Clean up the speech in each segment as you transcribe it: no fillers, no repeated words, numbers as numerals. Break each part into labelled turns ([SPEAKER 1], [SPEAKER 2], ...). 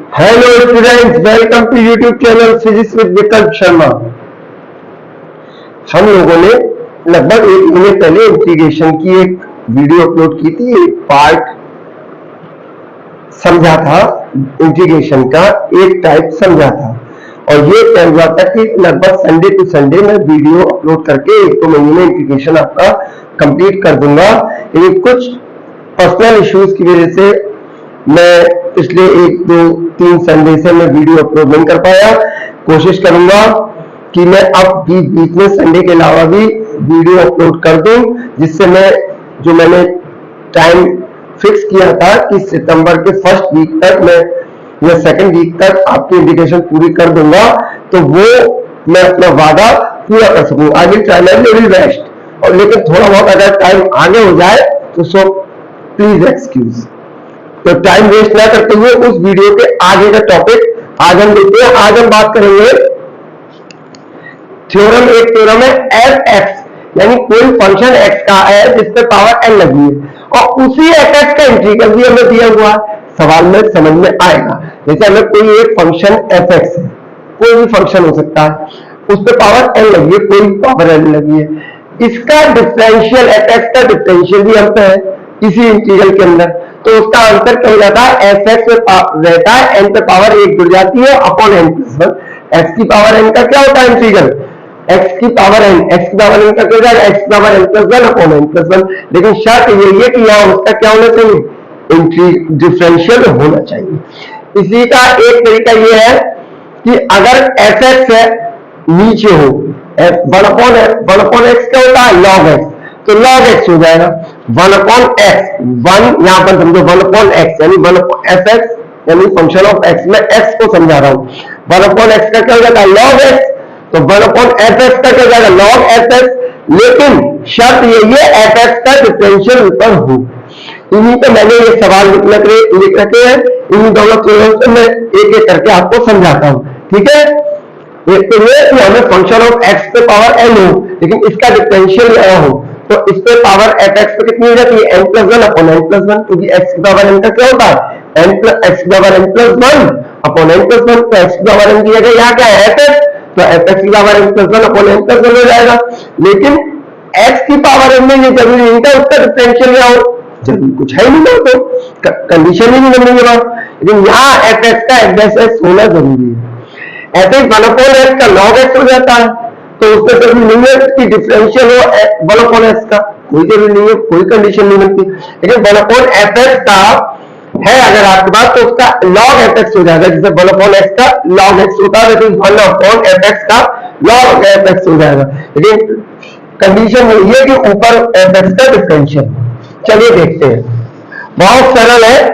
[SPEAKER 1] Hello students, welcome to YouTube channel physics with Vikalp Sharma. हम लोगों ने लगभग एक महीने पहले इंटीग्रेशन की एक वीडियो अपलोड की थी। एक पार्ट समझा था, इंटीग्रेशन का एक टाइप समझा था और ये तय हुआ था कि लगभग संडे टू संडे मैं वीडियो अपलोड करके एक दो महीने में इंटीग्रेशन आपका कंप्लीट कर दूंगा। लेकिन कुछ पर्सनल इश्यूज की वजह से मैं पिछले एक दो तीन संडे से मैं वीडियो अपलोड नहीं कर पाया। कोशिश करूंगा कि मैं अब भी बीच में संडे के अलावा भी वीडियो अपलोड कर दूं, जिससे मैंने टाइम फिक्स किया था कि सितंबर के फर्स्ट वीक तक मैं या सेकंड वीक तक आपकी इंडिकेशन पूरी कर दूंगा, तो वो मैं अपना वादा पूरा कर सकूं। I will try my level best. और लेकिन थोड़ा बहुत अगर टाइम आगे हो जाए तो सो प्लीज एक्सक्यूज। तो टाइम वेस्ट ना करते हुए उस वीडियो के आगे का टॉपिक आज हम लेते हैं। आज हम बात करेंगे थ्योरम। एक थ्योरम है एफ एक्स, यानी कोई फंक्शन एक्स का है जिसपे पावर एन लगी है और उसी एफ एक्स का इंटीग्रल भी हमें दिया हुआ है। सवाल में समझ में आएगा। जैसे हमें कोई एक फंक्शन एफ एक्स है, कोई भी फंक्शन हो सकता है, उस पर पावर एन लगी है, कोई पावर एन लगी है। इसका डिफरेंशियल एफ एक्स का डिफरेंशियल भी हम पे है इसी इंटीग्रल के अंदर। तो उसका आंसर क्या हो जाता है, एफ एक्स रहता है एन पे पावर एक जुड़ जाती है upon n plus one. X की पावर एन का क्या होता है इंटीग्रल, एक्स की पावर एन, एक्स की पावर एन का क्या जाएगा, एक्स की power n plus one upon n plus one. लेकिन शर्त यही है कि यहाँ उसका क्या होना चाहिए, डिफरेंशियल होना चाहिए। इसी का एक तरीका ये है कि अगर एफ एक्स है नीचे हो, वन अपॉन एक्स क्या होता है, लॉग एक्स, तो लॉग एक्स हो जाएगा वन अपॉन एक्स। वन यहां पर समझो वन अपॉन एक्स यानी वन एफ एक्स यानी फंक्शन ऑफ एक्स, में एक्स को समझा रहा हूं। वन अपॉन एक्स का क्या हो जाता है, लॉग एक्स, तो वन अपॉन एफ एक्स का क्या हो जाएगा, लॉग एफ एक्स। लेकिन शर्त यही है एफ एक्स का डिफरेंशियल ऊपर हो। इन्हीं पे मैंने ये सवाल लिख रखे हैं। इन्हीं दोनों थ्योरम से मैं एक एक करके आपको समझाता हूं, ठीक है। एक तो ये कि हमें फंक्शन ऑफ एक्स पे पावर एन हो, लेकिन इसका डिफरेंशियल यह हो, तो इस पे पावर एफ एक्स पे कितनी हो जाती है, n plus one upon n plus one, क्योंकि एक्स की पावर एन का क्या होता है, एन प्लस एक्स की power n plus one upon n plus one. तो एक्स की पावर एन की जगह यहाँ क्या है, एफ एक्स, तो एफ एक्स की power n plus one upon n plus one हो जाएगा। लेकिन एक्स की पावर एन में ये जरूरी नहीं था उसका डिफरेंशियल क्या हो, जरूरी कुछ है नहीं, तो कंडीशन ही नहीं बन रही है। लेकिन यहाँ एफ एक्स का एफ एक्स होना जरूरी है। ऐसे ही वन अपॉन एक्स का लॉग एक्स हो जाता है, तो उसमें जरूरी नहीं है कि डिफरेंशियल हो वन अपॉन एक्स का, कोई जरूरी नहीं है, कोई कंडीशन नहीं बनती। लेकिन वन अपॉन एफ एक्स का है अगर आपके पास, तो उसका लॉग एफ एक्स हो जाएगा। जैसे वन अपॉन एक्स का लॉग एक्स होता है, लेकिन वन अपॉन एफ एक्स का लॉग एफ एक्स हो जाएगा। लेकिन कंडीशन यही है कि ऊपर एफ एक्स का डिफरेंशियल। चलिए देखते हैं, बहुत सरल है,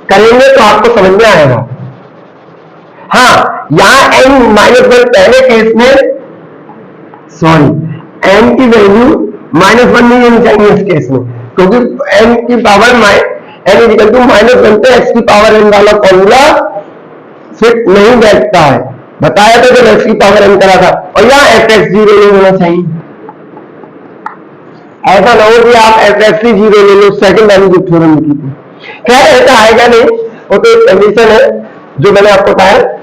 [SPEAKER 1] करेंगे तो आपको समझ में आएगा। हाँ, यहां एन माइनस वन पहले केस में, सॉरी, एन की वैल्यू माइनस वन नहीं होनी चाहिए इस केस में, क्योंकि एन की power n equal to minus one पे एक्स की पावर एन वाला फॉर्मूला फिट नहीं बैठता है। बताया था जब एक्स की पावर एन करा था। और यहाँ एफ एक्स जीरो नहीं होना चाहिए। ऐसा ना हो कि आप एफ एक्स ही जीरो ले लो, सेकंड वाली जो थ्योरम लिखी थी। खैर ऐसा आएगा नहीं, वो तो एक कंडीशन है जो मैंने आपको बताया।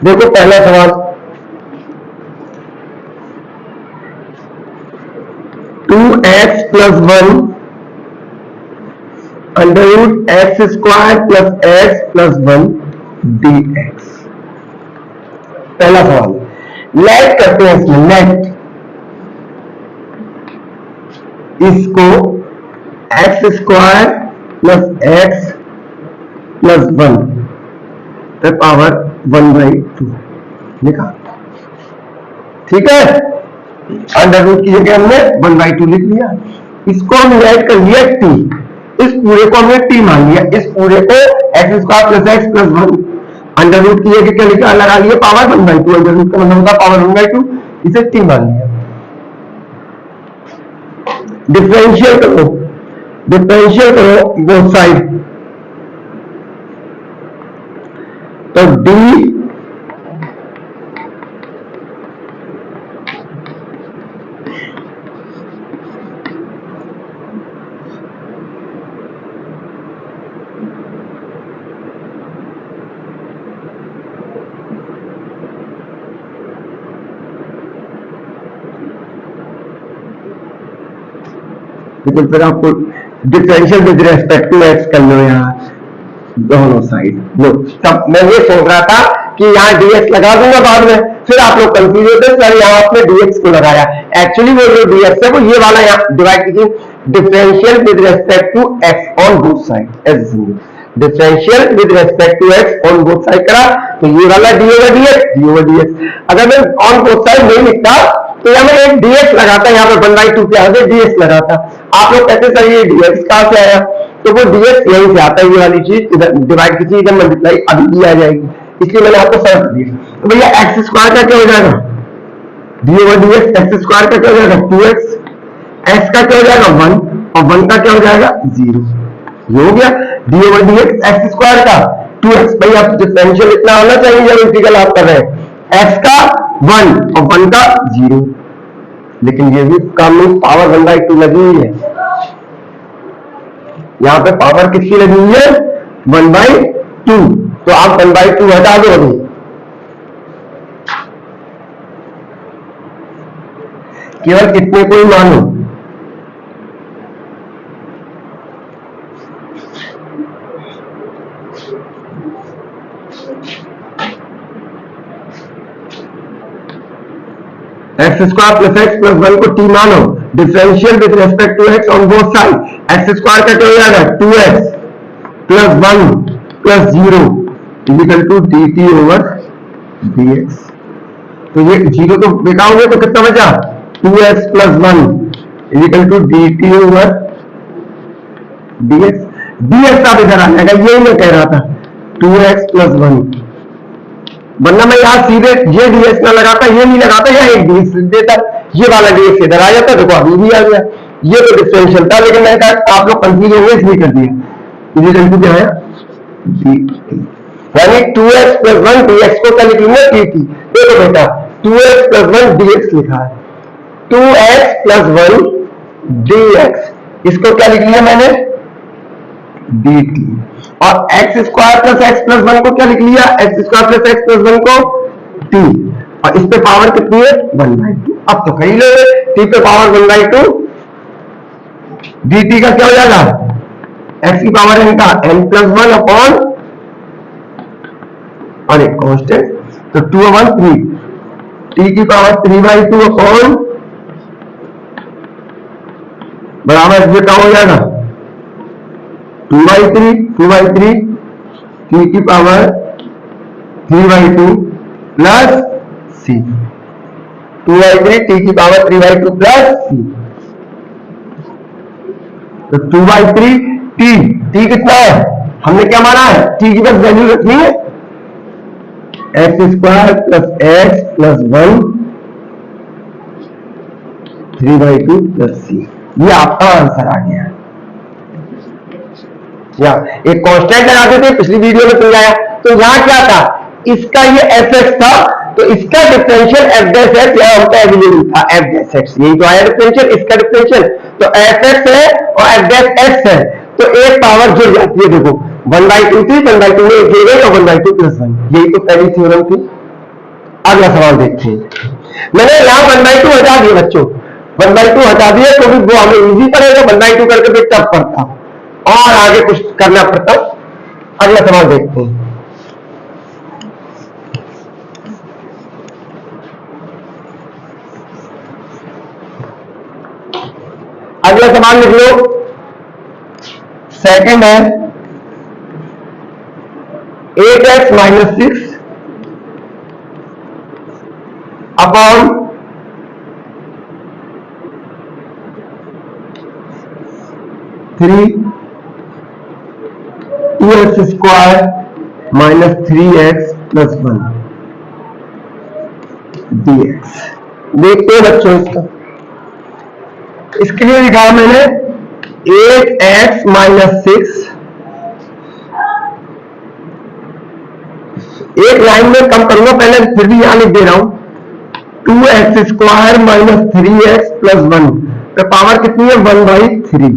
[SPEAKER 1] देखो पहला सवाल, 2x plus one under root x square plus x plus one d x. पहला सवाल, लेट करते हैं इसमें, लेट इसको x square plus x plus one पे पावर वन बाई टू लिखा, ठीक है। अंडर रूट की जगह हमने वन बाई टू लिख लिया। इसको हम लेट कर लिया टी, इस पूरे को हमने टी मान लिया, इस पूरे को x square plus x plus one, under root की जगह क्या लिखा, लगा लिया power one by two, under root का मतलब होता है पावर वन बाई टू, इसे टी मान लिया। डिफरेंशियल करो, डिफरेंशियल करो बोथ साइड, तो डी लेकिन फिर आपको differential with respect to x कर लो यहाँ दोनों साइड लो। तब मैं ये सोच रहा था कि यहाँ dx लगा दूंगा बाद में, फिर आप लोग कंफ्यूज होते सर यहाँ आपने dx को लगाया। एक्चुअली वो जो dx है वो ये वाला यहाँ डिवाइड कीजिए, differential with respect to x on both side, ऐसे समझिए differential with respect to x on both side करा तो ये वाला d over dx, d over dx। अगर मैं ऑन बोथ साइड नहीं लिखता तो यहाँ मैं एक dx लगाता, यहाँ पर 1/2 के आगे dx लगाता। आप लोग कहते सर ये dx कहां से आया, तो वो dx यहीं से आता है, ये वाली चीज इधर डिवाइड कीजिए, इधर मल्टीप्लाई अभी भी आ जाएगी, इसलिए मैंने आपको सर्च कर दिया। तो भैया एक्स स्क्वायर का क्या हो जाएगा, d over dx, x square का क्या हो जाएगा 2x, x का क्या हो जाएगा 1 और 1 का क्या हो जाएगा 0, ये हो गया d over dx x square का 2x। भाई आप डिफरेंशियल इतना होना चाहिए जब इंटीग्रल आप कर रहे हैं, x का 1 और 1 का 0, लेकिन ये भी काम में पावर 1/2 लगी हुई है, यहाँ पे पावर किसकी लगी हुई है 1/2, तो आप 1/2 हटा दो अभी, केवल कितने को ही मानो, x square plus x plus 1 को टी मानो, differential with respect to x on both side, x square का क्या हो जाएगा 2x plus 1 plus 0 equal to dt over dx। तो ये 0 तो बेटा हो गया, तो कितना बचा 2x plus 1 equal to dt over dx, dx आप इधर आ जाएगा, यही मैं कह रहा था 2x प्लस 1, वरना मैं यहाँ सीधे ये dx ना लगाता, ये नहीं लगाता, यहाँ एक dx लिख देता, ये वाला dx इधर आ जाता, देखो अभी भी आ गया, ये तो डिफरेंशियल था, लेकिन मैंने कहा आप लोग कंफ्यूज होंगे इसलिए कर दिया। ये क्या है dt, यानी 2x प्लस 1 dx को क्या लिख लूंगा dt। देखो बेटा 2x प्लस 1 dx लिखा है, 2x प्लस 1 dx, इसको क्या लिख लिया मैंने dt, और x square plus x plus 1 को क्या लिख लिया, x square plus x plus 1 को t, और इस पे पावर कितनी है 1/2, अब तो कही लो t पे पावर 1/2, dt का क्या हो जाएगा x की पावर n का n प्लस 1 अपॉन और एक कांस्टेंट, तो 2/3 t की पावर 3/2 अपॉन बराबर ये क्या हो जाएगा 2/3 t की पावर 3/2 प्लस c, 2/3 t की पावर 3/2 प्लस c, तो 2/3 t कितना है, हमने क्या माना है t की बस वैल्यू रखनी है, x square plus x plus 1 3/2 plus c, ये आपका आंसर आ गया। या एक कांस्टेंट लगाते थे, पिछली वीडियो में समझाया, तो यहाँ क्या था, इसका ये fx था, तो इसका डिफरेंशियल f डैश x यहाँ हमका अवेलेबल था f डैश x, यही तो आया डिफरेंशियल, इसका डिफरेंशियल तो fx है और f डैश x है, तो एक पावर जुड़ जाती है, देखो 1/2 थी, 1/2 में एक जुड़ गई और 1/2 प्लस 1, यही तो पहली थ्योरम थी। अगला सवाल देखते हैं, मैंने यहाँ 1/2 हटा दिया बच्चों, 1/2 हटा दिया तो भी वो हमें इजी पड़ेगा, 1/2 करके फिर टफ पड़ता और आगे कुछ करना पड़ता। अगला सवाल देखते हैं, अगला सवाल लिख लो, सेकंड है 8x minus 6 upon 3 2x square minus 3x plus 1 dx। देखते हैं बच्चों इसका, इसके लिए लिखा मैंने 8x माइनस 6 एक लाइन में कम करूंगा, पहले फिर भी यहां लिख दे रहा हूं 2x² माइनस 3x प्लस 1 तो पावर कितनी है 1/3।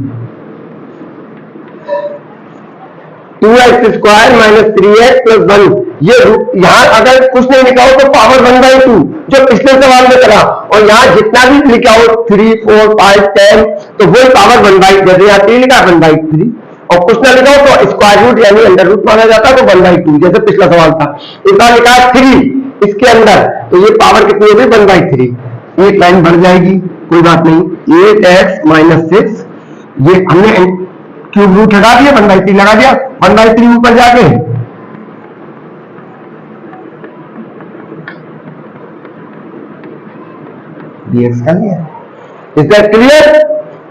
[SPEAKER 1] 2x² माइनस 3x प्लस 1 ये यहां अगर कुछ नहीं लिखा हो तो पावर 1/2 जो पिछले सवाल में करा, और यहां जितना भी लिखा हो 3 4 5 10 तो वही पावर 1/2, जैसे यहाँ 3 लिखा 1/3 और कुछ ना लिखा हो तो स्क्वायर रूट यानी अंडर रूट माना जाता तो 1/2 जैसे पिछला सवाल था। इस बार लिखा है 3 इसके अंदर तो ये पावर कितनी होगी 1/3। एक लाइन बढ़ जाएगी कोई बात नहीं। 8x माइनस 6 ये हमने क्यूब रूट हटा दिया 1/3 लगा दिया 1/3 ऊपर जाके dx कर लिया। Is that clear?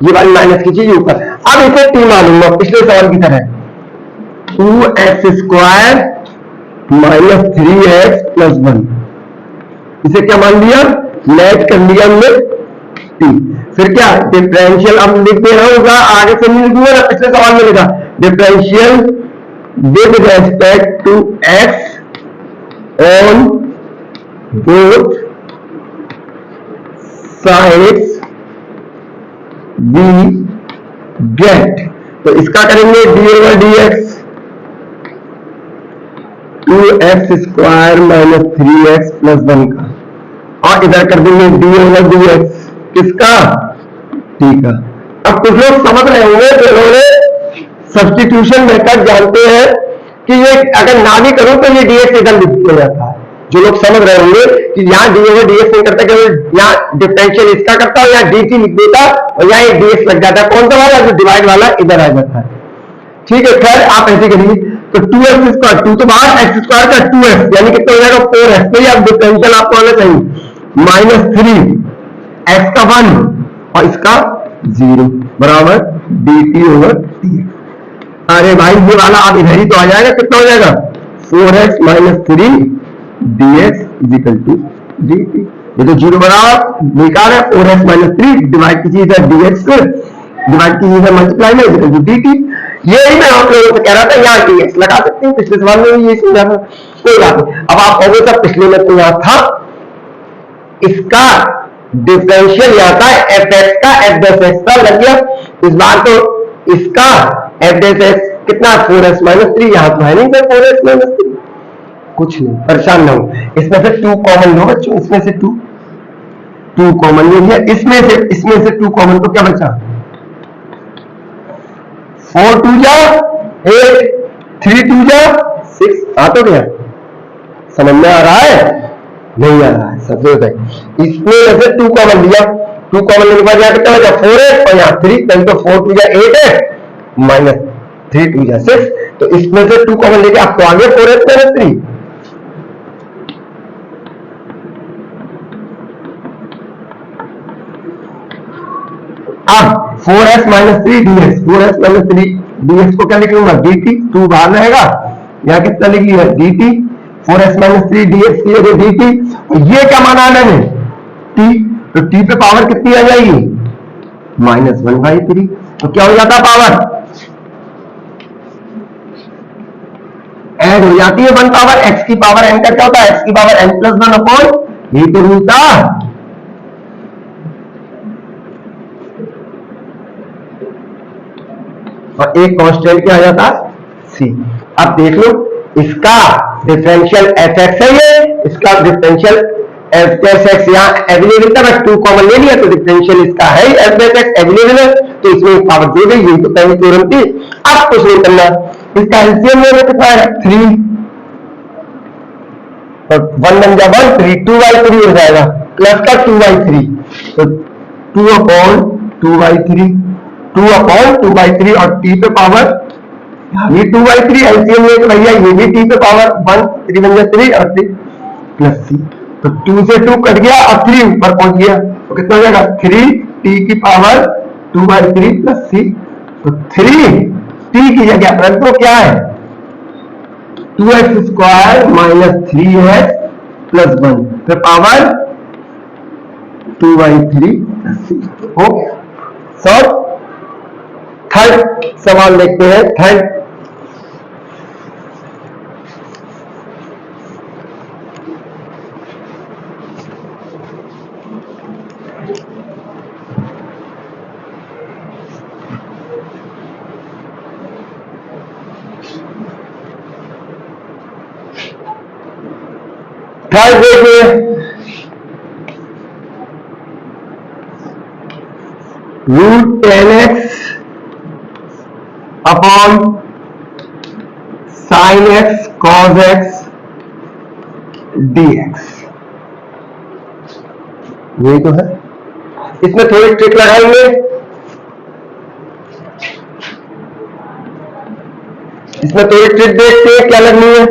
[SPEAKER 1] ये वाली माइनस की चीज ऊपर। अब इसे t मानूंगा पिछले सवाल की तरह 2x² माइनस 3x प्लस 1 इसे क्या मान लिया लेट कर लिया हमने t। फिर क्या डिफरेंशियल अब लिख दे रहा होगा आगे से नहीं लिखूंगा ना, पिछले सवाल में लिखा differential with respect to x on both sides we get. तो इसका करेंगे d over d x 2x² minus 3x plus 1 का, और इधर कर देंगे डी ओवर डी एक्स किसका ठीक है। अब कुछ लोग समझ रहे होंगे जो लोग सब्स्टिट्यूशन मेथड जानते हैं कि ये अगर ना भी करूं तो ये dx इधर लिख दिया जाता है। जो लोग समझ रहे होंगे कि यहाँ डी ओवर dx नहीं करता, केवल यहाँ डिफरेंशियल इसका करता हूं, यहाँ dt लिख देता और यहाँ एक dx लग जाता है। कौन सा वाला जो डिवाइड वाला इधर आ जाता है। ठीक है खैर आप ऐसे करिए तो 2x² 2 तो बाहर x² का 2x यानी कितना हो जाएगा 4x। तो ये अब डिफरेंशियल आपको आना चाहिए माइनस 3 x का 1 और इसका 0 बराबर dt ओवर dx। अरे भाई ये वाला आप इधर ही तो आ जाएगा, कितना हो जाएगा 4x minus 3 dx equal to dt। ये तो 0 बराबर बेकार है, 4x माइनस 3 डिवाइड की चीज है dx डिवाइड की चीज है मल्टीप्लाई में इजिकल टू dt। यही मैं आप लोगों से कह रहा था यहाँ dx लगा सकते हैं, पिछले सवाल में भी यही समझा था, कोई बात नहीं। अब आप कहोगे सर पिछले में तो यहाँ था इसका डिफरेंशियल यहाँ था fx का f डैश x का लग गया, इस बार तो इसका f डैश x कितना 4x माइनस 3 यहाँ तो है नहीं सर 4x माइनस 3 कुछ नहीं परेशान ना हो। इसमें से 2 कॉमन लो बच्चों, इसमें से 2 कॉमन ले लिया, इसमें से 2 कॉमन तो क्या बचा 4 2 जा 8 3 2 जा 6 आ तो गया। समझ में आ रहा है नहीं आ रहा है सबसे होता है। इसमें से 2 कॉमन लिया, 2 कॉमन लेने के बाद यहाँ कितना बचा 4 और यहाँ 3 कहीं तो 4 2 जा 8 है माइनस 3 2 जा 6 तो इसमें से 2 कॉमन लेके आपको आ गया 4x माइनस 3। अब 4x minus 3 dx 4x minus 3 dx को क्या लिख लूंगा dt 2 बाहर रहेगा, यहाँ कितना लिख लिया dt 4x माइनस 3 dx की जगह dt और ये क्या माना है मैंने t तो t पे पावर कितनी आ जाएगी माइनस 1/3 तो क्या हो जाता है पावर ऐड हो जाती है 1 पावर x की पावर n का क्या होता है x की पावर n प्लस 1 अपॉन ये तो रूट और एक कांस्टेंट क्या आ जाता c। अब देख लो इसका डिफरेंशियल fx है ये, इसका डिफरेंशियल f डैश x यहाँ अवेलेबल था, बस 2 कॉमन ले लिया तो डिफरेंशियल इसका है f डैश x अवेलेबल है तो इसमें एक पावर दे गई, यही तो पहली थ्योरम थी। अब कुछ नहीं करना, इसका एलसीएम ले लो कितना है 3 और 1 बन जा 1 3 2/3 हो जाएगा प्लस का 2/3 तो 2 अपॉन 2/3 2 अपॉन 2/3 और t पे पावर ये 2/3 एलसीएम ले भैया ये भी t पे पावर 1 3 बन गया 3 और 3 प्लस c तो 2 से 2 कट गया और 3 ऊपर पहुंच गया तो कितना हो जाएगा 3 t की पावर 2/3 प्लस c तो 3 t की जगह रख दो क्या है 2x² माइनस 3x प्लस 1 फिर पावर 2/3 प्लस c हो गया। सब थर्ड सवाल देखते हैं। थर्ड थर्ड देखिए, root 10x upon sine x cos x dx, यही तो है। इसमें थोड़ी ट्रिक लगाएंगे, इसमें थोड़ी ट्रिक देखते हैं क्या लगनी है।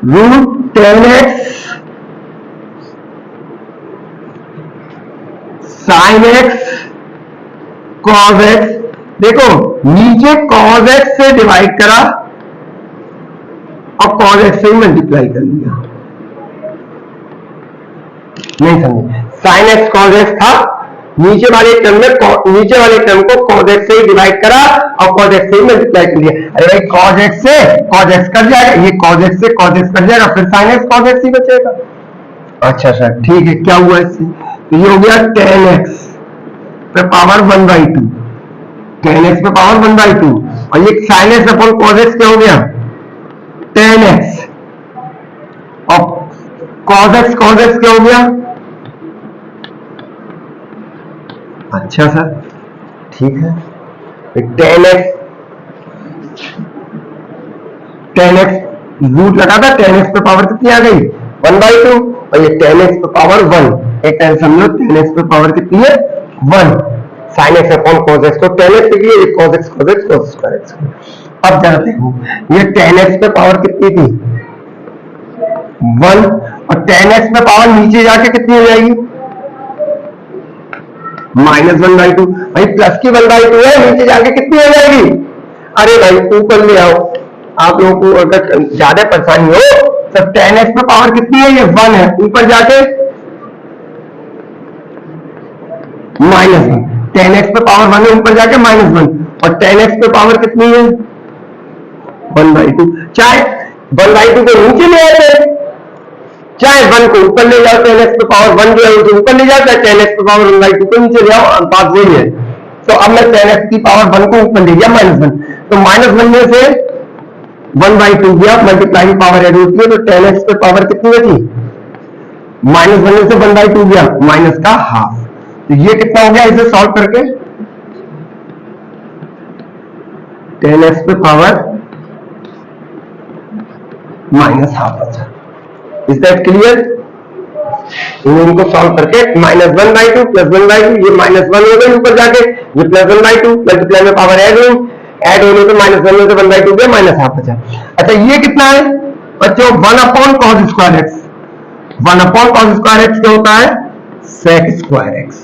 [SPEAKER 1] Root 10x sine x cos x, देखो नीचे कॉस एक्स से डिवाइड करा और कॉस एक्स से मल्टीप्लाई कर लिया, नहीं समझे। साइन एक्स कॉस एक्स था, नीचे वाले टर्म में नीचे वाले टर्म को कॉस एक्स से डिवाइड करा और कॉस एक्स से मल्टीप्लाई कर लिया। अरे भाई कॉस एक्स से कॉस एक्स कट जाएगा, ये कॉस एक्स से कॉस एक्स कट जाएगा, फिर साइन एक्स कॉस एक्स ही बचेगा। अच्छा सर ठीक है, क्या हुआ इससे, तो ये हो गया 10x पे पावर 1/2, 10x पे पावर 1/2, और ये sine x upon cos x क्या हो गया 10x, और कॉस एक्स क्या हो गया। अच्छा सर ठीक है, 10x रूट लगा था, 10x पे पावर कितनी आ गई 1/2, और ये 10x पे पावर 1, एक टाइम समझो 10x पे पावर कितनी है 1, sine x upon cos x को 10x लिख लिया, ये cos x cos square x. अब जरा देखो ये 10x पे पावर कितनी थी 1, और 10x पे पावर नीचे जाके कितनी हो जाएगी -1/2, भाई प्लस की 1/2 है, नीचे जाके कितनी हो जाएगी। अरे भाई ऊपर ले आओ, आप लोगों को अगर ज्यादा परेशानी हो तो 10x पे पावर कितनी है, ये 1 है, ऊपर जाके -1, 10x पे पावर 1 है, ऊपर जाके -1, और 10x पे पावर कितनी है 1/2, चाहे 1/2 को नीचे ले आते, चाहे 1 को ऊपर ले जाओ, 10x पे पावर 1 दिया तो ऊपर ले जाता है, 10x पे पावर 1/2 को नीचे ले आओ, बात वही है। तो अब मैं 10x की पावर 1 को ऊपर ले गया -1, तो -1 में से 1/2 गया, मल्टीप्लाई की पावर ऐड होती है, तो 10x पे पावर कितनी बची -1 में से 1/2 गया माइनस का हाफ, तो ये कितना हो गया इसे सॉल्व करके 10x पे पावर -हाफ बचा। Is that clear. इनको सॉल्व करके -1/2 प्लस 1/2, ये -1 हो गए ऊपर जाके, ये प्लस 1/2, मल्टीप्लाई में पावर ऐड होने पे -1 में से 1/2 गया -हाफ बचा। अच्छा ये कितना है बच्चों 1 upon cos square x, 1 upon cos square x क्या होता है sec square x,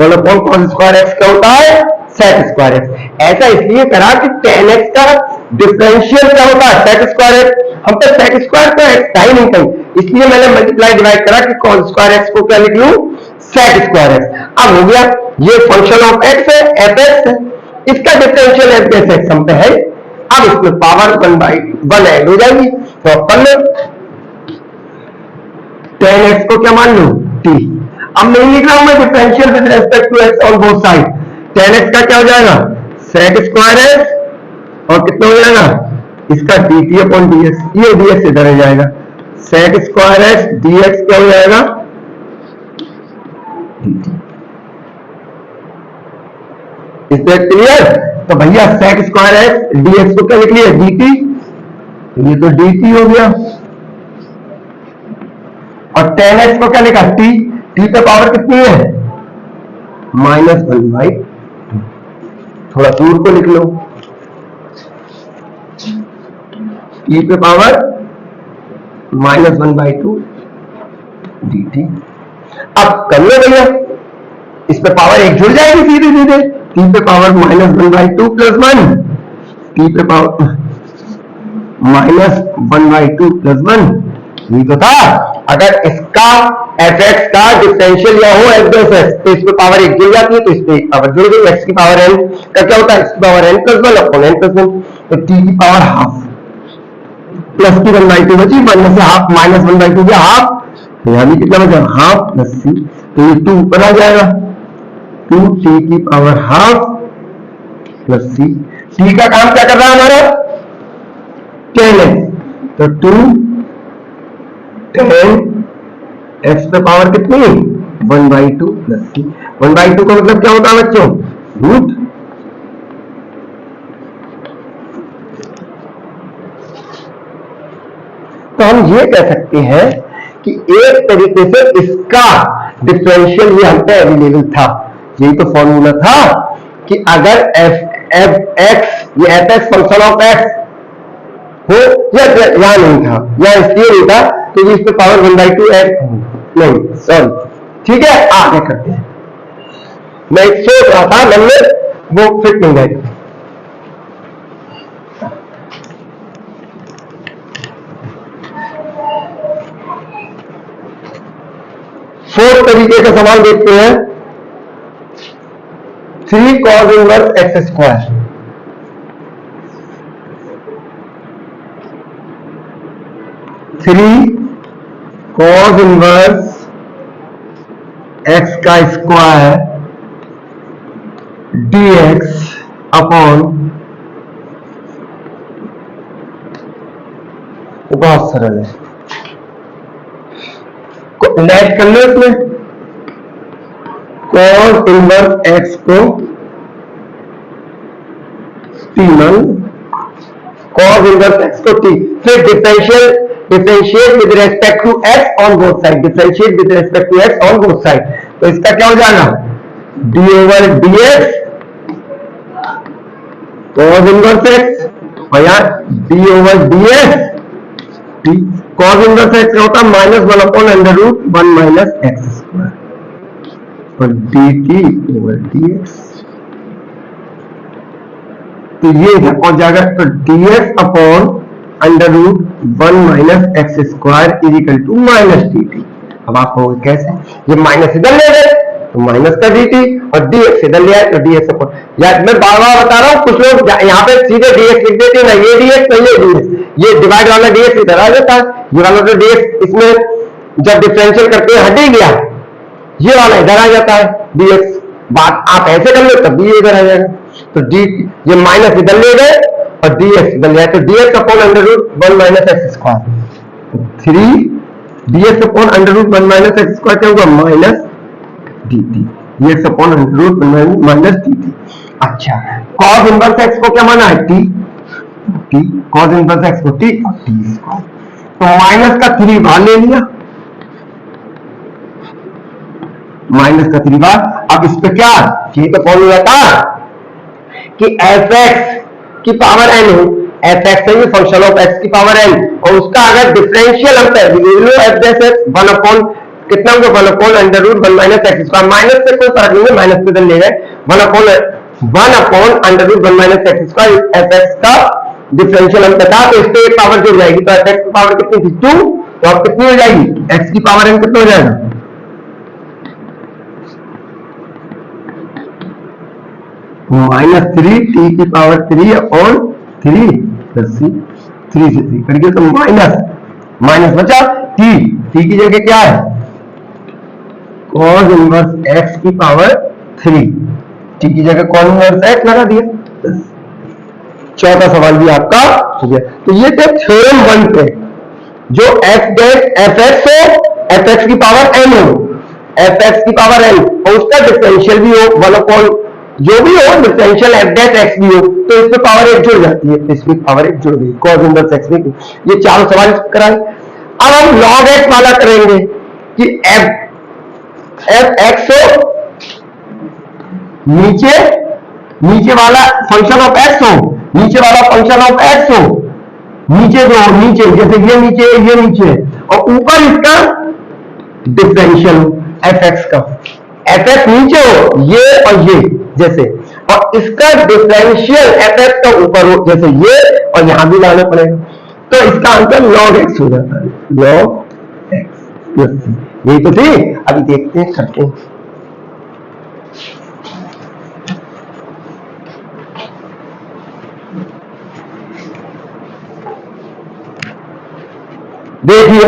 [SPEAKER 1] 1 upon cos square x क्या होता है सेक स्क्वायर एक्स। ऐसा इसलिए करा कि 10x का डिफरेंशियल क्या होता है सेक स्क्वायर एक्स, हम तो सेक स्क्वायर को एक्स का ही नहीं कहीं, इसलिए मैंने मल्टीप्लाई डिवाइड करा कि कॉस स्क्वायर एक्स को क्या लिख लूं सेक स्क्वायर एक्स। अब हो गया ये फंक्शन ऑफ एक्स है fx है, इसका डिफरेंशियल f जैसे एक्स हम पे है, अब इसमें पावर 1/1 ऐड हो जाएगी, तो कर लो 10x को क्या मान लो t। अब नहीं लिख रहा हूं मैं differential with respect to x on both side, 10x का क्या हो जाएगा सेक स्क्वायर एक्स, और कितना हो जाएगा इसका dt अपॉन dx, ये dx इधर आ जाएगा, सेक स्क्वायर एक्स dx क्या हो जाएगा dt। Is that clear. तो भैया सेक स्क्वायर एक्स dx को क्या लिख लिया dt, ये तो dt हो गया, और 10x को क्या लिखा t, t पे पावर कितनी है -1/2, थोड़ा दूर को लिख लो t पे पावर -1/2 dt। अब कर लो भैया, इस पे पावर एक जुड़ जाएगी सीधे सीधे, t पे पावर -1/2 प्लस 1, t पे पावर -1/2 प्लस 1, ये तो था। अगर इसका fx का डिफरेंशियल या हो f दस x, तो इस पे पावर एक जुड़ जाती है, तो इस पे पावर जुड़ गई, x की पावर n का क्या होता है x की power n plus 1 upon n plus 1, तो t की पावर हाफ प्लस की 1/2 बची, 1 में से हाफ -1/2 गया हाफ, तो यहाँ भी कितना बचा हाफ प्लस c, तो ये 2 ऊपर आ जाएगा, 2t की power half plus c। t का काम क्या कर रहा है हमारा 10x, तो 2 10 x पे पावर कितनी 1/2 प्लस c। 1/2 का मतलब क्या होता है बच्चों रूट। तो हम ये कह सकते हैं कि एक तरीके से इसका डिफरेंशियल ये हम पे अवेलेबल था। यही तो फॉर्मूला था कि अगर एफ एक्स ये F x function of x हो या यहां नहीं था या इसलिए नहीं था तो इस पे पावर 1/2 एक्स नहीं सॉरी ठीक है आगे करते हैं। मैं सोच रहा था मन में वो फिट नहीं बैठी। फोर्थ तरीके का सवाल देखते हैं 3 cos inverse x square. Three cos inverse x का स्क्वायर dx अपॉन बहुत सरल है लेट कर लो इसमें cos इनवर्स x को t मान cos इनवर्स x को t फिर differentiate with respect to x on both side differentiate with respect to x on both side. तो इसका क्या हो जाएगा d over dx cos inverse x और यहाँ d over dx t cos inverse x क्या होता है -1 upon under root 1 minus x square और dt ओवर dx। तो ये हो जाएगा तो dx upon under root 1 minus x square is equal to minus dt। अब आप कहोगे कैसे ये माइनस इधर ले गए तो माइनस का dt और dx इधर ले आए तो dx अपॉन यार मैं बार बार बता रहा हूँ कुछ लोग यहाँ पे सीधे dx लिख देते हैं ना ये dx तो ये dx ये डिवाइड वाला dx इधर आ जाता है ये वाला तो dx इसमें जब डिफरेंशियल करते हैं हट ही गया ये वाला इधर आ जाता है dx। बात आप ऐसे कर लो तब भी ये इधर आ जाएगा तो d ये माइनस इधर ले गए और dx इधर ले आए तो dx upon under root 1 minus x square 3 dx upon under root 1 minus x square क्या होगा minus dt dx upon under root 1 minus dt। अच्छा cos इनवर्स x को क्या माना है t t cos inverse x को t और t square तो माइनस का 3 बाहर ले लिया माइनस का 3 बार। अब इस पे क्या ये तो फॉर्मूला था कि एफ एक्स की पावर एन हो एफ एक्स है ये फंक्शन ऑफ एक्स की पावर एन और उसका अगर डिफरेंशियल हम एफ जैसे 1 अपॉन कितना होगा 1 upon under root 1 minus x square minus से कोई फर्क नहीं है माइनस पे ले गए 1 upon under root 1 minus x square f x का डिफरेंशियल हम बता तो इस पे एक पावर जुड़ जाएगी तो एफ एक्स की पावर कितनी थी 2 तो अब कितनी हो जाएगी एक्स की पावर एन कितना हो जाएगा -3 t की पावर 3 अपॉन 3 प्लस c 3 से 3 करके तो माइनस बचा t की जगह क्या है cos इनवर्स x की पावर 3 t की जगह cos इनवर्स x लगा दिया। चौथा सवाल भी आपका हो गया। तो ये थे थ्योरम 1 पे जो f x हो f x की पावर n हो f x की पावर n और उसका डिफरेंशियल भी हो 1 अपॉन जो भी हो डिफरेंशियल एफ डैश एक्स भी हो तो इसमें पावर 1 जुड़ जाती है इसमें पावर 1 जुड़ गई cos इनवर्स x में ये चारों सवाल कराए। अब हम log x वाला करेंगे कि एफ एक्स हो नीचे वाला फंक्शन ऑफ x हो नीचे वाला फंक्शन ऑफ x हो नीचे जो नीचे जैसे ये नीचे और ऊपर इसका डिफरेंशियल हो एफ एक्स का एफ एक्स नीचे हो ये और ये जैसे और इसका डिफरेंशियल एफ एक्स का ऊपर हो जैसे ये और यहां भी लाना पड़ेगा तो इसका आंसर log x हो जाता है log x यही तो थी। अभी देखते हैं करते हैं देखिए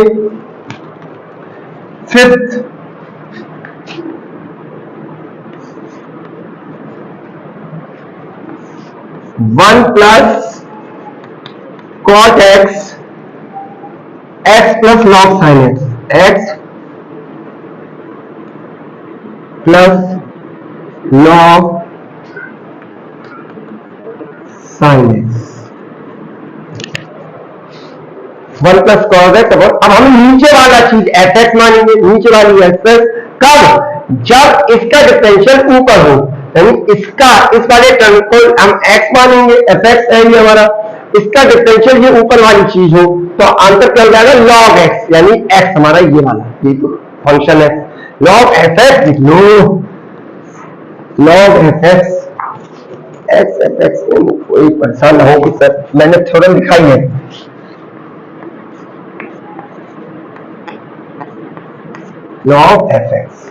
[SPEAKER 1] fifth 1 plus cot x x plus log sine x, x plus log sine x, 1 plus cos x. अब हम नीचे वाला चीज एफ एक्स मानेंगे, नीचे वाली एक्स कब, जब इसका डिफरेंशियल ऊपर हो, यानी इसका इस वाले टर्म को हम एक्स मानेंगे, एफ एक्स है ये हमारा, इसका डिफरेंशियल ये ऊपर वाली चीज हो, तो आंसर क्या हो जाएगा लॉग एक्स, यानी एक्स हमारा ये वाला, ये तो फंक्शन है लॉग एफ एक्स, लिख लो log f x, x f x. कोई परेशान ना हो कि सर मैंने थोड़ा लिखा ही है, लॉग एफ एक्स,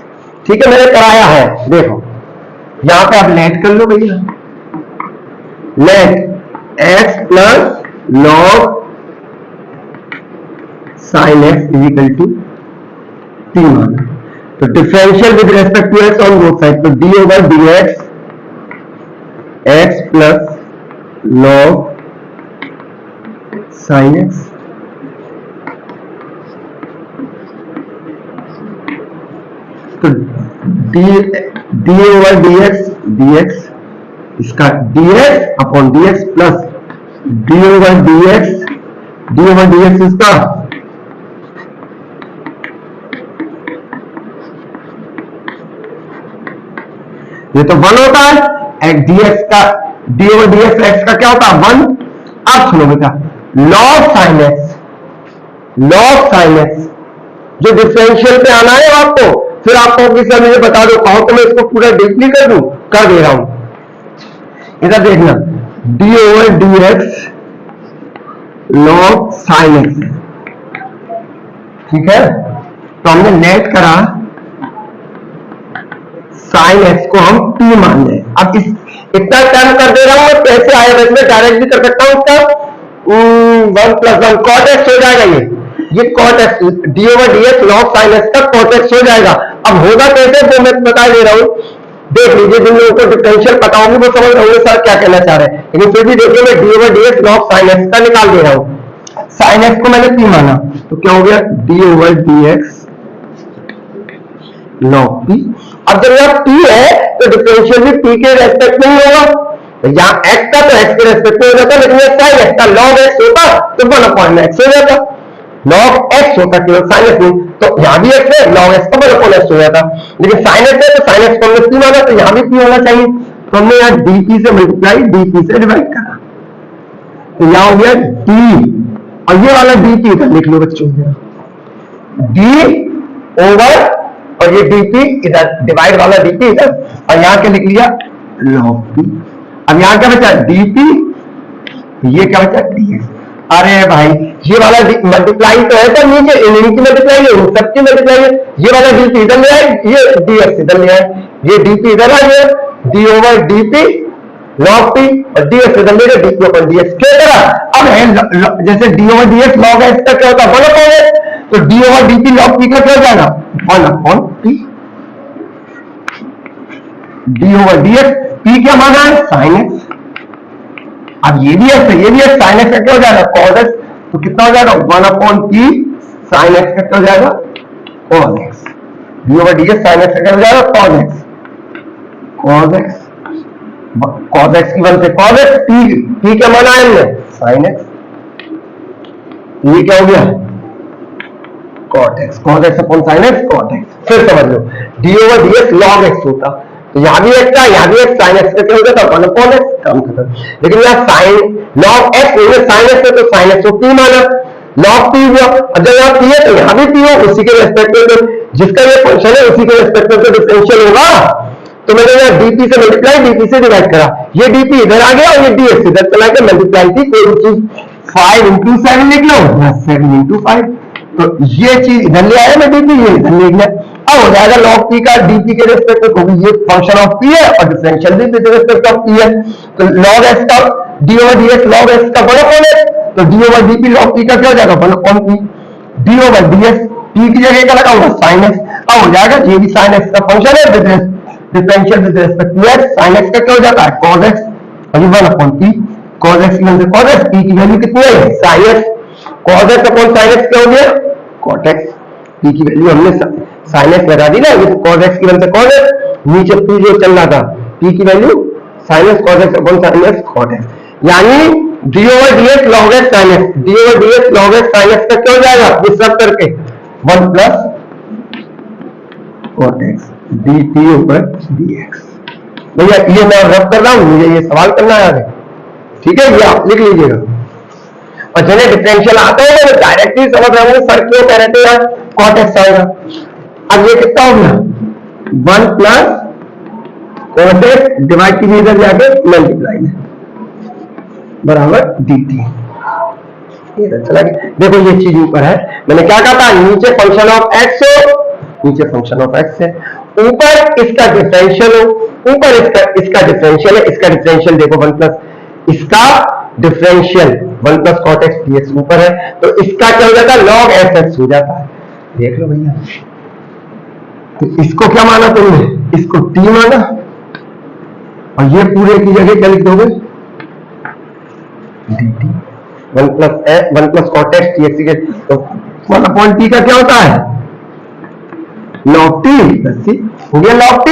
[SPEAKER 1] ठीक है मैंने कराया है। देखो यहां पे आप लेट कर लो भैया, let x plus log sine x equal to t माना, तो differential with respect to x on both side, तो d over d x x plus log sine x, तो डी ओवर डी एक्स इसका dx upon dx plus d over d x इसका ये तो 1 होता है, dx का डी ओवर डी एक्स का क्या होता है 1। अब सुनो बेटा, लॉग साइन एक्स जो डिफरेंशियल पे आना है आपको, फिर आपको किसी मुझे बता दो, कहो तो मैं इसको पूरा डीपली कर दूं, कर दे रहा हूं। इधर देखना, D over d x log sine x, ठीक है, तो हमने नेट करा साइन एक्स को हम t मान लें। अब इस इतना टर्म कर दे रहा हूं, कैसे आया वैसे डायरेक्ट भी कर सकता हूं, उसका 1 प्लस 1 कॉट एक्स हो जाएगा, ये cot x d over d x log sine x का कॉट एक्स हो जाएगा। अब होगा कैसे वो मैं बता दे रहा हूं, देख लीजिए, जिन लोगों को डिफरेंशियल पता होगी वो समझ रहे होंगे सर क्या कहना चाह रहे हैं, लेकिन फिर भी देखिए मैं D over d x log sine x का निकाल दे रहा हूं, साइन एक्स को मैंने p माना, तो क्या हो गया D over d x log p। अब जब यहाँ p है तो डिफरेंशियल भी p के रेस्पेक्ट में ही होगा, तो यहाँ x का तो x के रेस्पेक्ट में हो जाता, लेकिन ये साइन x का log x होता तो 1/x हो जाता, log x होता केवल साइन x नहीं, तो यहाँ भी x है log x का 1/x हो जाता, लेकिन साइन x है तो साइन x को हमने p माना, तो यहाँ भी p होना चाहिए, तो हमने यहाँ dp से मल्टीप्लाई dp से डिवाइड करा, तो यहाँ हो गया d, और ये वाला dp इधर लिख लो बच्चों, d ओवर और ये dp इधर डिवाइड वाला dp इधर, और यहाँ के लिख लिया log p। अब यहाँ क्या बचा dp, ये क्या बचा dx। अरे भाई ये वाला मल्टीप्लाई तो है, तो नीचे इनकी मल्टीप्लाई है, सबकी मल्टीप्लाई है, ये वाला dp इधर ले आए, ये dx इधर ले आए, ये dp इधर आ गया, d over dp log p और dx इधर ले गए, dp ओवर dx क्या करा। अब है जैसे d over dx log x का क्या होता है 1/x, तो d over dp log p का क्या हो जाएगा 1/p, d over dx p क्या माना है sin x, अब ये भी x है ये भी x, sin x का क्या हो जाएगा cos x, तो कितना हो जाएगा 1/p sin x का क्या हो जाएगा cos x, d over dx sin x का क्या हो जाएगा cos x, cos x की 1 से cos x, p क्या माना है हमने sin x, ये क्या हो गया cot x, cos x upon sin x cot x। फिर समझ लो d over dx log x होता, तो यहाँ भी x था यहाँ भी x, sin x का क्या हो जाता 1/x, काम खत्म। लेकिन यहाँ sin log x नहीं है sin x है, तो sin x को p माना, log p हुआ। अब जब यहाँ p है तो यहाँ भी p हो, उसी के रेस्पेक्ट में जिसका ये फंक्शन है उसी के रेस्पेक्ट में तो डिफरेंशियल होगा, तो मैंने यहाँ dp से मल्टीप्लाई dp से डिवाइड करा, ये dp इधर आ गया और ये dx इधर चला गया, मल्टीप्लाई थी कोई भी चीज 5 into 7 लिख लो, 7 into 5, तो ये चीज इधर ले आया मैं dp, ये इधर ले गया। अब हो जाएगा log p का dp के रेस्पेक्ट में, क्योंकि ये फंक्शन ऑफ p है और डिफरेंशियल भी विद रेस्पेक्ट ऑफ p है, तो log x का d over dx log x का 1/x, तो d over dp log p का क्या हो जाएगा 1/p, d over dx p की जगह क्या लगा होगा sin x। अब हो जाएगा ये भी sin x का फंक्शन है with differential with respect to x, sin x का क्या हो जाता है cos x, और ये 1/p cos x की वजह से cos x, p की वैल्यू कितनी है sin x, cos x upon sin x क्या हो गया cot x। p की वैल्यू हमने sin x लगा दी ना, ये cos x की वजह से cos x, नीचे p जो चल रहा था p की value sin x cos x upon sin x cot x, यानी d over dx log x sin x, d over dx log x sin x का क्या हो जाएगा ये सब करके 1 plus cot x dt over dx। भैया ये मैं रब कर रहा हूं, मुझे ये सवाल करना है, ठीक है, ये आप लिख लीजिएगा। और जिन्हें डिफरेंशियल आता है वो डायरेक्टली समझ रहे होंगे सर क्यों कह रहे थे यार cot x आएगा। अब ये कितना हो गया 1 प्लस cot x डिवाइड कीजिए इधर जाके मल्टीप्लाई में बराबर dt। ये चला गया। देखो ये चीज ऊपर है, मैंने क्या कहा था नीचे फंक्शन ऑफ x हो, नीचे फंक्शन ऑफ x है, ऊपर इसका डिफरेंशियल हो, ऊपर इसका डिफरेंशियल है, इसका डिफरेंशियल देखो 1 प्लस इसका differential 1 plus cot x dx ऊपर है, तो इसका क्या हो जाता है log fx हो जाता है। देख लो भैया, तो इसको क्या माना तुमने, इसको t माना, और ये पूरे की जगह क्या लिख दोगे dt 1 plus cot x dx के, तो 1 अपॉन t का क्या होता है log t प्लस c हो गया log t।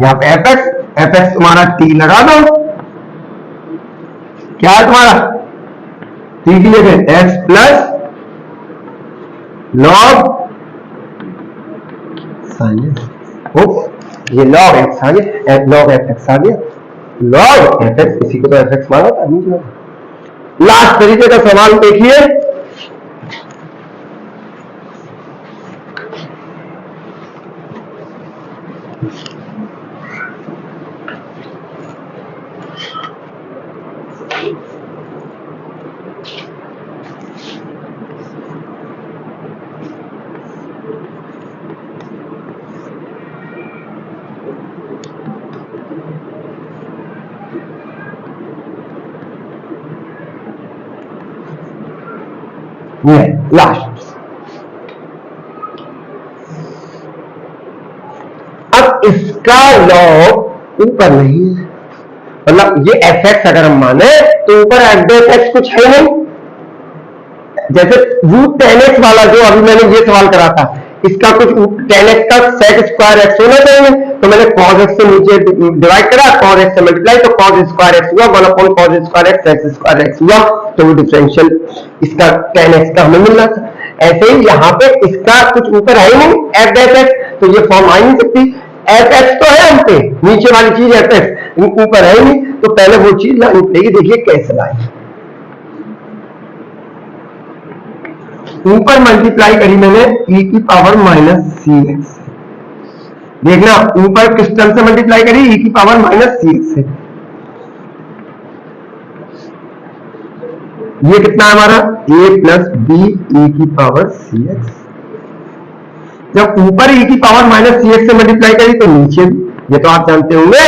[SPEAKER 1] यहाँ पे fx तुम्हारा t लगा दो, क्या है तुम्हारा t की जगह x plus log sin x, ये log x आ गया, log fx आ गया, log fx, इसी को तो fx माना था नीचे। लास्ट तरीके का सवाल देखिए, ये लास्ट। अब इसका लॉग ऊपर नहीं है, मतलब ये fx अगर हम माने तो ऊपर f कुछ है नहीं, जैसे रूट 10x वाला जो अभी मैंने ये सवाल करा था, इसका कुछ 10x का sec स्क्वायर x होना चाहिए, तो मैंने cos x से नीचे डिवाइड करा, cos x से मल्टीप्लाई, तो cos स्क्वायर x हुआ 1 upon cos square x sec square x हुआ, तो वो डिफरेंशियल इसका 10x का हमें मिलना था। ऐसे ही यहाँ पे इसका कुछ ऊपर है ही नहीं f', तो ये फॉर्म आ ही नहीं सकती, fx तो है हम पे, नीचे वाली चीज fx ऊपर है ही नहीं, तो पहले वो चीज लानी पड़ेगी। देखिए कैसे लाए, ऊपर मल्टीप्लाई करी मैंने e की पावर माइनस सी एक्स, देखना ऊपर किस टर्म से मल्टीप्लाई करी e की पावर माइनस सी एक्स से, ये कितना है हमारा a प्लस बी e की पावर सी एक्स। जब ऊपर e की पावर माइनस सी एक्स से मल्टीप्लाई करी तो नीचे भी, ये तो आप जानते होंगे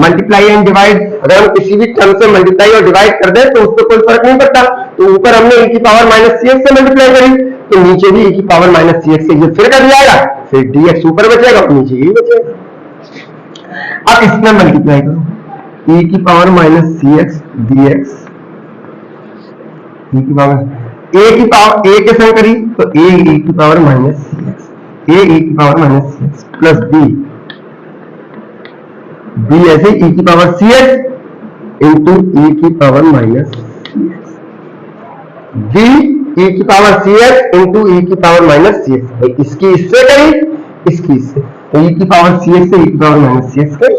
[SPEAKER 1] मल्टीप्लाई एंड डिवाइड, अगर हम किसी भी टर्म से मल्टीप्लाई और डिवाइड कर दें तो उस पर कोई फर्क नहीं पड़ता, तो ऊपर हमने e की पावर माइनस सी एक्स से मल्टीप्लाई करी तो नीचे भी e की पावर माइनस सी एक्स से ये फिर कर जाएगा, फिर dx ऊपर बचेगा और नीचे ये बचेगा। अब इसमें मल्टीप्लाई करो e की power minus c x dx, e की पावर a की पावर a के संग करी तो a e की power minus c x, a e की power minus c x plus b ऐसे e की power c x into e की power minus c x, b e की power c x into e की power minus c x, इसकी इससे करी इसकी इससे, तो e की पावर सी एक्स से e की पावर माइनस सी एक्स करी।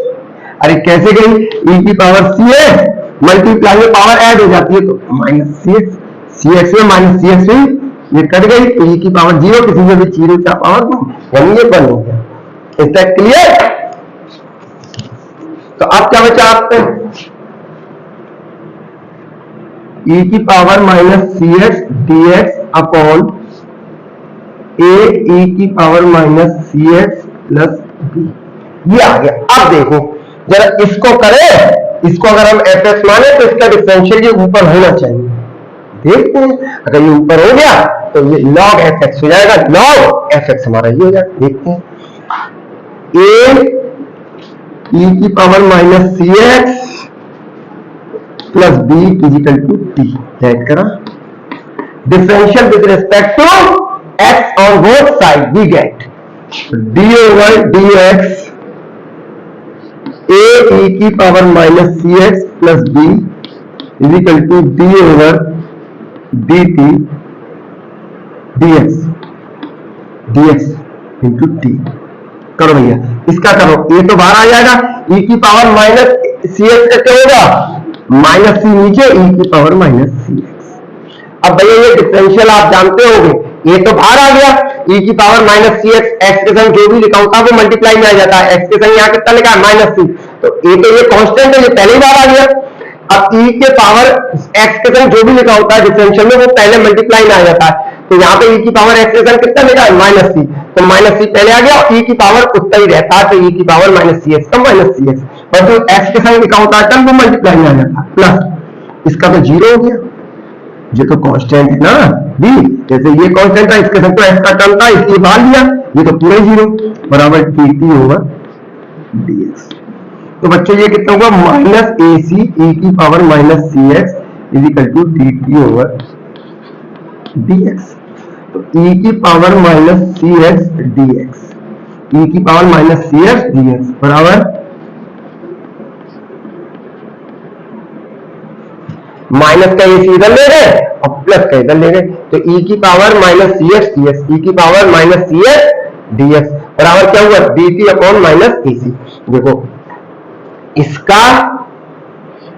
[SPEAKER 1] अरे कैसे गई, e की पावर सी एक्स मल्टीप्लाई में पावर ऐड हो जाती है तो माइनस सी एक्स, सी एक्स में माइनस सी एक्स हुई, ये कट गई तो e की पावर 0, किसी से भी 0 का पावर यानी ये 1 हो गया। Is that clear? तो अब क्या बचा आपको, e की power minus c x d x upon a e की power minus c x plus b, ये आ गया। अब देखो जरा इसको करें, इसको अगर हम fx माने तो इसका डिफरेंशियल ये ऊपर होना चाहिए, देखते हैं अगर ये ऊपर हो गया तो ये log fx हो जाएगा, log fx हमारा ये हो जाएगा। देखते हैं a e की power minus c x plus b equal to t, add करा differential with respect to x on both side, we get d over dx a e की power minus c x plus b is equal to d over d t dx dx into t. करो भैया, इसका करो, ये तो बाहर आ जाएगा, e की पावर माइनस सी एक्स का क्या होगा, माइनस सी नीचे e की पावर माइनस सी एक्स। अब भैया ये डिफरेंशियल आप जानते होंगे, ये तो बाहर आ गया, e की power minus c x, x के संग जो भी लिखा होता है वो मल्टीप्लाई में आ जाता है, एक्स के संग यहाँ कितना लिखा है माइनस सी, तो ये कांस्टेंट है, ये पहले ही बाहर आ गया। अब e के पावर x के संग जो भी लिखा होता है डिफरेंशियल में वो पहले मल्टीप्लाई में आ जाता है, तो यहाँ पे e की पावर x के संग कितना लिखा है माइनस सी, तो माइनस सी पहले आ गया और e की पावर उतना ही रहता है, तो e की पावर माइनस सी एक्स का माइनस सी एक्स, और जो x के संग लिखा होता है टर्म वो मल्टीप्लाई में आ जाता है प्लस, इसका तो जीरो हो गया, ये तो कांस्टेंट है ना b, जैसे ये कांस्टेंट था इसके संग तो x का टर्म था इसलिए बाहर लिया, ये तो पूरा जीरो बराबर dt ओवर dx। तो बच्चों ये कितना होगा माइनस ए सी e की power minus c x is equal to d t over d x. तो e की power minus c x d x, e की power minus c x d x बराबर माइनस का a सी इधर ले गए और प्लस का इधर ले गए, तो e की power minus c x d x, e की power minus c x d x बराबर क्या हुआ D T upon minus a सी। देखो इसका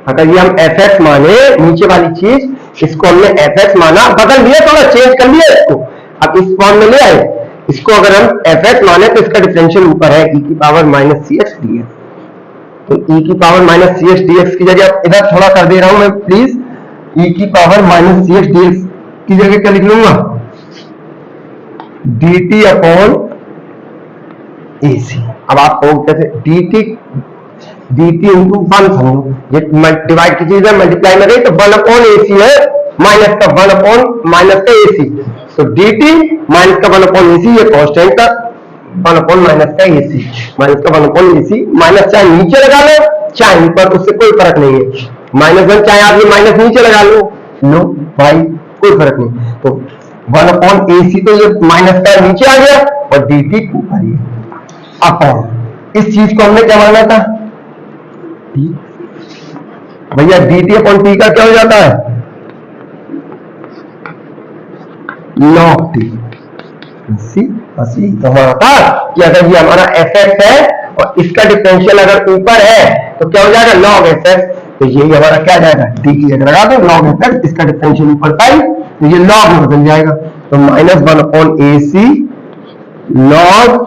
[SPEAKER 1] अगर ये हम एफ एक्स माने नीचे वाली चीज, इसको हमने एफ एक्स माना, बदल दिया थोड़ा चेंज कर लिया इसको, अब इस फॉर्म में ले आए, इसको अगर हम एफ एक्स माने तो इसका डिफरेंशियल ऊपर है e की power minus c x d x, तो e की power minus c x d x की जगह इधर थोड़ा कर दे रहा हूं मैं प्लीज, e की power minus c x d x की जगह क्या लिख लूंगा डी टी अपॉन ए सी। अब आप कहो कैसे डी टी इंटू वन समझो, ये डिवाइड की चीज है मल्टीप्लाई में गई तो वन अपॉन ए सी है, माइनस का वन अपॉन माइनस का ए सी, तो डी टी माइनस का वन अपॉन ए सी, ये कॉन्स्टेंट का वन अपॉन माइनस का ए सी, माइनस का वन अपॉन ए सी, माइनस चाहे नीचे लगा लो चाहे ऊपर, उससे कोई फर्क नहीं है, माइनस वन चाहे आप ये माइनस नीचे लगा लो, नो भाई कोई फर्क नहीं, तो वन अपॉन ए सी तो ये माइनस का नीचे आ गया और डी टी ऊपर ही अपॉन, इस चीज को हमने क्या माना था भैया डी टी अपॉन टी का क्या हो जाता है लॉग टी, तो हमारा था कि अगर ये हमारा एफ एक्स है और इसका डिफरेंशियल अगर ऊपर है तो क्या हो जाएगा लॉग एफ एक्स, तो ये हमारा क्या जाएगा डी की जगह लगा दो लॉग एफ एक्स, इसका डिफरेंशियल ऊपर था तो ये लॉग में बदल जाएगा, तो माइनस वन अपॉन ए सी लॉग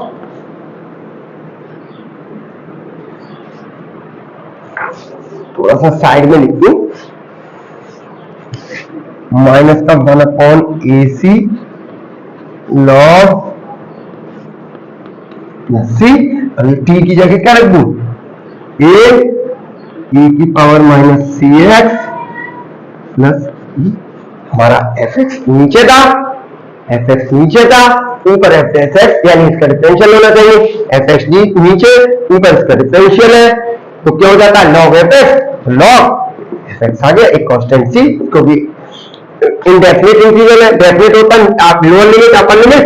[SPEAKER 1] थोड़ा सा साइड में लिख दूं, माइनस का वन अपॉन ए सी लॉग सी, अभी टी की जगह क्या रख दूं ए ई की power minus c x plus ई, हमारा एफ एक्स नीचे था, एफ एक्स नीचे था, ऊपर एफ एक्स यानी इसका डिफरेंशियल होना चाहिए, एफ एक्स नीचे ऊपर इसका डिफरेंशियल है, तो क्या हो जाता है log f x, log f x आ गया, एक कांस्टेंट सी को भी इनडेफिनिट इंटीग्रल है, डेफिनिट होता है आप लोअर लिमिट अपर लिमिट,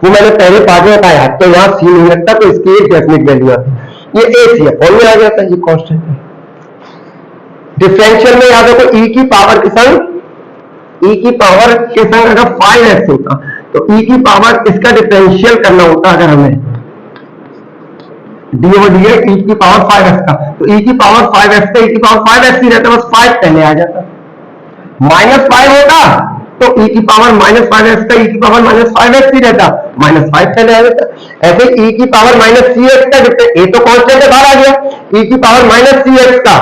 [SPEAKER 1] वो मैंने पहले पार्ट में बताया, तो यहाँ सी नहीं लगता तो इसकी एक डेफिनिट वैल्यू आती है, ये ए सी अपॉन में आ जाता है, ये कांस्टेंट है। डिफरेंशियल में याद रखो e की पावर के संग अगर 5x होता तो e की पावर इसका डिफरेंशियल करना होता अगर हमें डी ओवर डी e की पावर 5x का, तो e की पावर 5x का e की पावर 5x ही रहता, बस 5 पहले आ जाता, माइनस 5 होता तो e की पावर माइनस 5x का e की पावर माइनस 5x ही रहता, माइनस 5 पहले आ जाता, ऐसे e की पावर माइनस cx का ये तो कांस्टेंट है बाहर आ गया, e की पावर माइनस cx का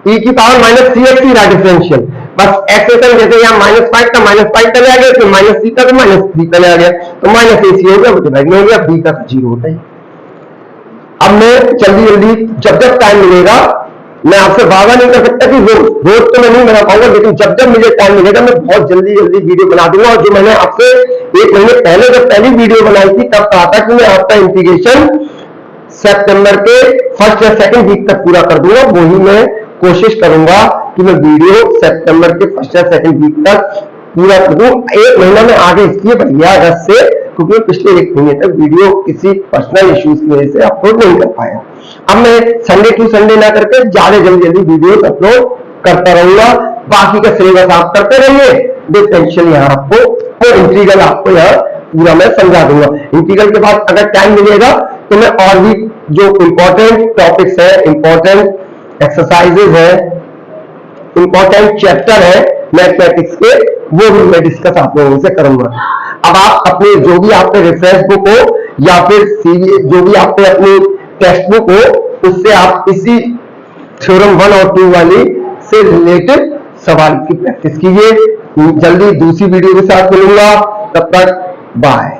[SPEAKER 1] e की पावर माइनस cx ही रहा डिफरेंशियल, बस x जैसे यहाँ माइनस 5 का माइनस 5 पहले आ गया, तो माइनस सी का तो माइनस 3 पहले आ गया, तो माइनस ए सी हो गया, डिवाइड में हो गया, b का 0 होता है। अब मैं जल्दी जब टाइम मिलेगा मैं आपसे वादा नहीं कर सकता कि रोज तो मैं नहीं बना पाऊंगा, लेकिन जब मुझे टाइम मिलेगा मैं बहुत जल्दी वीडियो बना दूंगा, और जो मैंने आपसे एक महीने पहले जब पहली वीडियो बनाई थी तब कहा था कि मैं आपका इंटीग्रेशन सितंबर के फर्स्ट या सेकंड वीक तक पूरा कर दूंगा, वही मैं कोशिश करूंगा कि मैं वीडियो सितंबर के फर्स्ट या सेकंड वीक तक पूरा करूँ। एक महीना में आगे इसलिए बढ़ गया अगस्त से, क्योंकि पिछले एक महीने तक वीडियो किसी पर्सनल इश्यूज की वजह से अपलोड नहीं कर पाया। अब मैं संडे टू संडे ना करके ज्यादा जल्दी वीडियोस अपलोड करता रहूंगा। बाकी का सिलेबस आप करते रहिए, डिफरेंशियल यहाँ आपको और इंटीग्रल आपको यहाँ पूरा मैं समझा दूंगा। इंटीग्रल के बाद अगर टाइम मिलेगा तो मैं और भी जो इंपॉर्टेंट टॉपिक्स है, इंपॉर्टेंट एक्सरसाइजेज है, इंपॉर्टेंट चैप्टर है मैथमेटिक्स के, वो भी मैं डिस्कस आप लोगों से करूंगा। अब आप अपने जो भी आपके रेफरेंस बुक हो या फिर जो भी आपने अपनी टेक्स्ट बुक हो, उससे आप इसी थ्योरम 1 और 2 वाली से रिलेटेड सवाल की प्रैक्टिस कीजिए। जल्दी दूसरी वीडियो के साथ मिलूंगा, तब तक बाय।